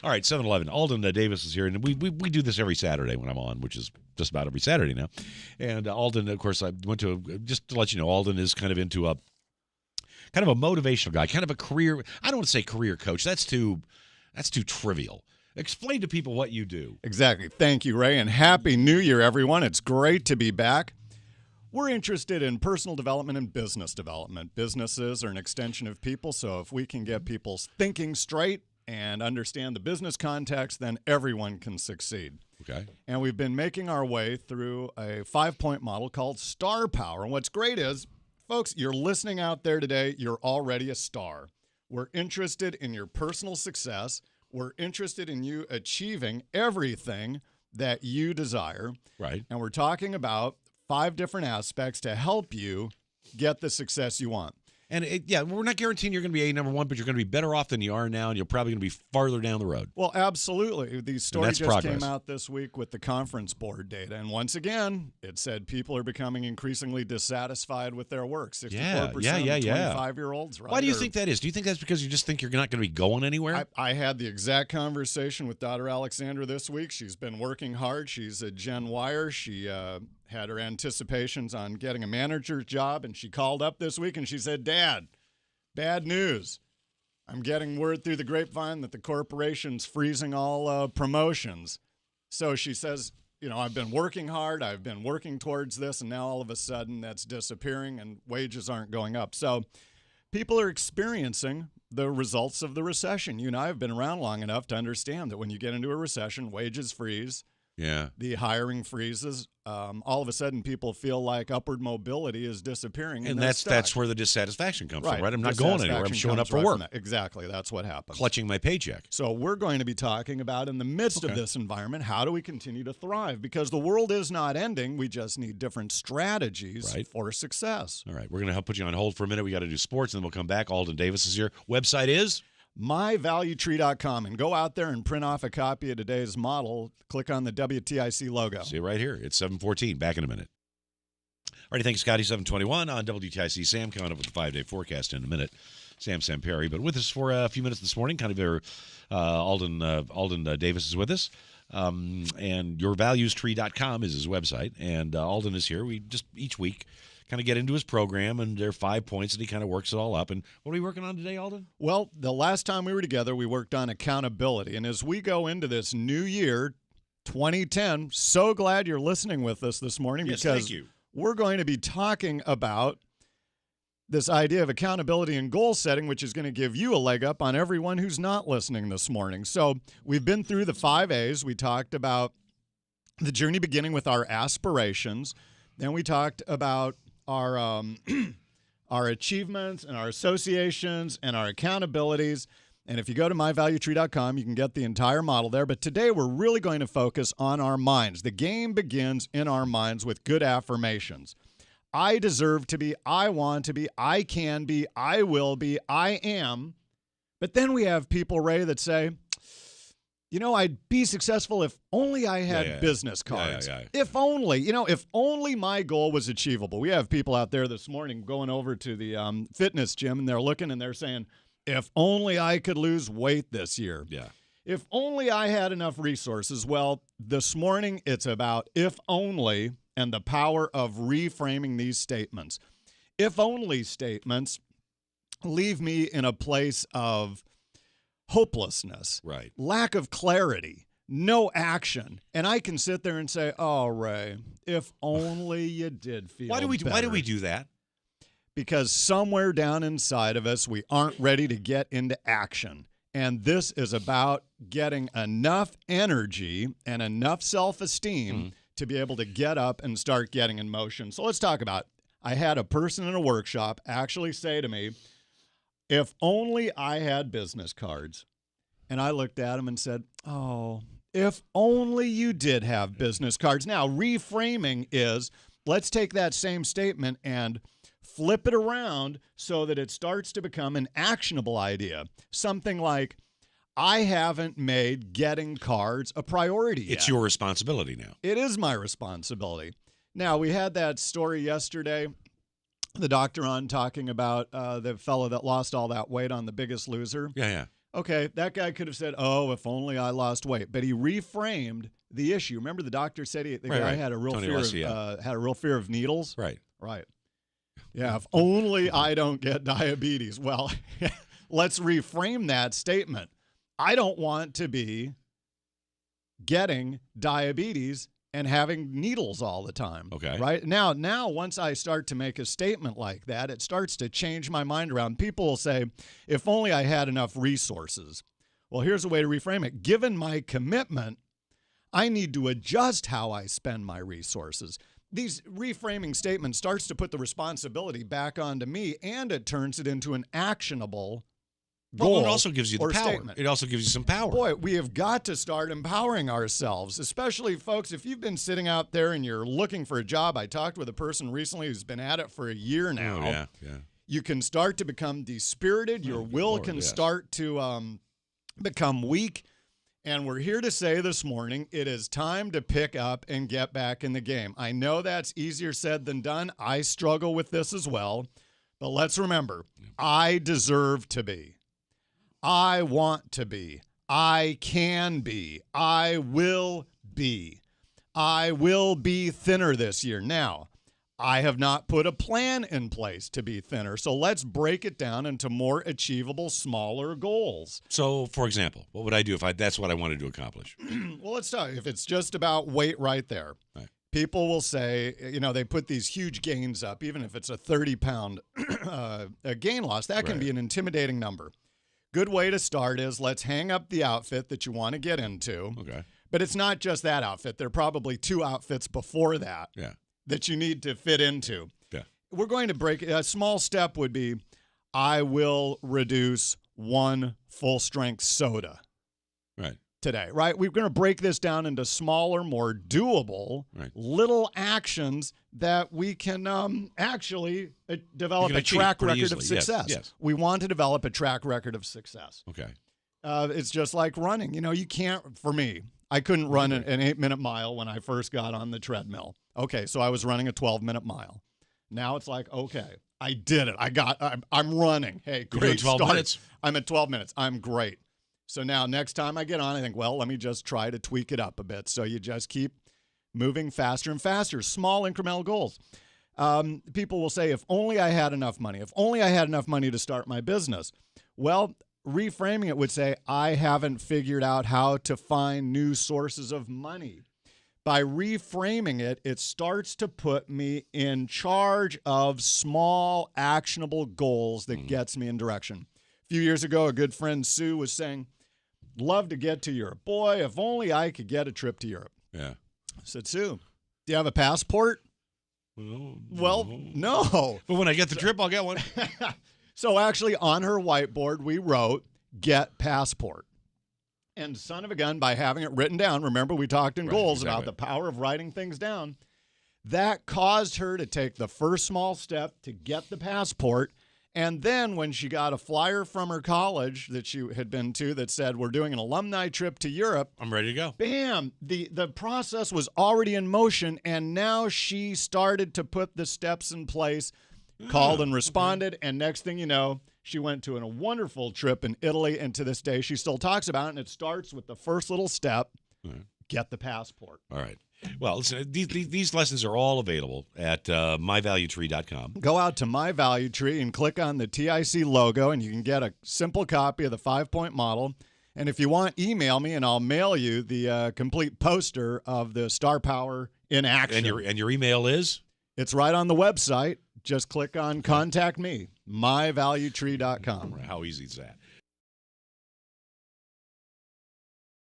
All right, 7-Eleven. Alden Davis is here, and we do this every Saturday when I'm on, which is just about every Saturday now. And Alden, of course, I went to just to let you know, Alden is kind of into a motivational guy, kind of a career. I don't want to say career coach. That's too trivial. Explain to people what you do. Exactly. Thank you, Ray, and Happy New Year, everyone. It's great to be back. We're interested in personal development and business development. Businesses are an extension of people, so if we can get people thinking straight and understand the business context, then everyone can succeed. Okay. And we've been making our way through a 5-point model called Star Power. And what's great is, folks, you're listening out there today, you're already a star. We're interested in your personal success. We're interested in you achieving everything that you desire. Right. And we're talking about 5 different aspects to help you get the success you want. And we're not guaranteeing you're going to be number one, but you're going to be better off than you are now, and you're probably going to be farther down the road. Well, absolutely. The story just progress. came out this week with the conference board data. And once again, it said people are becoming increasingly dissatisfied with their work. 64% of 25-year-olds, right? Why do you think that is? Do you think that's because you just think you're not going to be going anywhere? I had the exact conversation with daughter Alexandra this week. She's been working hard. She's a Gen Wire. She had her anticipations on getting a manager's job, and she called up this week and she said, Dad, bad news. I'm getting word through the grapevine that the corporation's freezing all promotions. So she says, I've been working hard. I've been working towards this, and now all of a sudden that's disappearing and wages aren't going up. So people are experiencing the results of the recession. You and I have been around long enough to understand that when you get into a recession, wages freeze. Yeah. The hiring freezes. All of a sudden, people feel like upward mobility is disappearing. And that's where the dissatisfaction comes from, right? I'm not going anywhere. I'm showing up for work. Exactly. That's what happens. Clutching my paycheck. So we're going to be talking about, in the midst of this environment, how do we continue to thrive? Because the world is not ending. We just need different strategies for success. All right. We're going to help put you on hold for a minute. We got to do sports, and then we'll come back. Alden Davis is here. Website is? myvaluetree.com, and go out there and print off a copy of today's model. Click on the WTIC logo. See it right here. It's 7:14. Back in a minute. All right, thanks, Scotty. 7:21 on WTIC. Sam coming up with the 5-day forecast in a minute. Sam Perry, but with us for a few minutes this morning. Alden Davis is with us. And yourvaluestree.com is his website. And Alden is here. We just each week kind of get into his program, and there are 5 points, and he kind of works it all up. And what are we working on today, Alden? Well, the last time we were together, we worked on accountability. And as we go into this new year, 2010, so glad you're listening with us this morning, because thank you. We're going to be talking about this idea of accountability and goal setting, which is going to give you a leg up on everyone who's not listening this morning. So we've been through the 5 A's. We talked about the journey beginning with our aspirations. Then we talked about our achievements and our associations and our accountabilities. And if you go to myvaluetree.com, you can get the entire model there. But today we're really going to focus on our minds. The game begins in our minds with good affirmations. I deserve to be, I want to be, I can be, I will be, I am. But then we have people, Ray, that say, I'd be successful if only I had business cards. If only, if only my goal was achievable. We have people out there this morning going over to the fitness gym, and they're looking and they're saying, if only I could lose weight this year. Yeah. If only I had enough resources. Well, this morning it's about if only and the power of reframing these statements. If only statements leave me in a place of hopelessness, right? Lack of clarity, no action. And I can sit there and say, oh, Ray, if only you did feel Why do we do that? Because somewhere down inside of us, we aren't ready to get into action. And this is about getting enough energy and enough self-esteem to be able to get up and start getting in motion. So let's talk about it. I had a person in a workshop actually say to me, if only I had business cards. And I looked at him and said, oh, if only you did have business cards. Now, reframing is, let's take that same statement and flip it around so that it starts to become an actionable idea. Something like, I haven't made getting cards a priority yet. It's your responsibility now. It is my responsibility. Now, we had that story yesterday, the doctor on talking about the fellow that lost all that weight on The Biggest Loser. Yeah. Okay, that guy could have said, "Oh, if only I lost weight," but he reframed the issue. Remember, the doctor said the guy had a real Tony had a real fear of needles. Right. Right. Yeah. If only I don't get diabetes. Well, let's reframe that statement. I don't want to be getting diabetes and having needles all the time. Okay. Right? Now, once I start to make a statement like that, it starts to change my mind around. People will say, if only I had enough resources. Well, here's a way to reframe it. Given my commitment, I need to adjust how I spend my resources. These reframing statements starts to put the responsibility back onto me, and it turns it into an actionable goal. Well, it also gives you the power. Statement. It also gives you some power. Boy, we have got to start empowering ourselves, especially, folks, if you've been sitting out there and you're looking for a job. I talked with a person recently who's been at it for a year now. Oh, yeah. You can start to become dispirited. Your will can start to become weak. And we're here to say this morning, it is time to pick up and get back in the game. I know that's easier said than done. I struggle with this as well. But let's remember, I deserve to be. I want to be. I can be. I will be. I will be thinner this year. Now, I have not put a plan in place to be thinner. So let's break it down into more achievable, smaller goals. So, for example, what would I do if that's what I wanted to accomplish? Well, let's talk. If it's just about weight right there, right. People will say, they put these huge gains up, even if it's a 30-pound gain loss. That can be an intimidating number. Good way to start is let's hang up the outfit that you want to get into. Okay. But it's not just that outfit. There are probably 2 outfits before that that you need to fit into. Yeah. We're going to break a small step would be I will reduce 1 full-strength soda today, right? We're going to break this down into smaller, more doable little actions that we can actually develop a track record of success. Yes. We want to develop a track record of success. Okay. It's just like running. You can't, for me, I couldn't run an 8-minute mile when I first got on the treadmill. Okay, so I was running a 12-minute mile. Now it's like, okay, I did it. I'm running. Hey, great. You're doing 12 minutes? I'm at 12 minutes. I'm great. So now next time I get on, I think, well, let me just try to tweak it up a bit. So you just keep moving faster and faster, small incremental goals. People will say, if only I had enough money, if only I had enough money to start my business. Well, reframing it would say, I haven't figured out how to find new sources of money. By reframing it, it starts to put me in charge of small, actionable goals that gets me in direction. A few years ago, a good friend, Sue, was saying, love to get to Europe. Boy, if only I could get a trip to Europe. Yeah. I said, Sue, do you have a passport? Well, no. But when I get the trip, I'll get one. So actually, on her whiteboard, we wrote, get passport. And son of a gun, by having it written down, remember we talked in goals about the power of writing things down, that caused her to take the first small step to get the passport. And then when she got a flyer from her college that she had been to that said, we're doing an alumni trip to Europe. I'm ready to go. Bam! The process was already in motion, and now she started to put the steps in place, called and responded, and next thing you know, she went to a wonderful trip in Italy, and to this day, she still talks about it, and it starts with the first little step, get the passport. All right. Well, listen, these lessons are all available at myvaluetree.com. Go out to My Value Tree and click on the TIC logo, and you can get a simple copy of the 5-point model. And if you want, email me, and I'll mail you the complete poster of the Star Power in action. And your email is? It's right on the website. Just click on Contact Me, myvaluetree.com. How easy is that?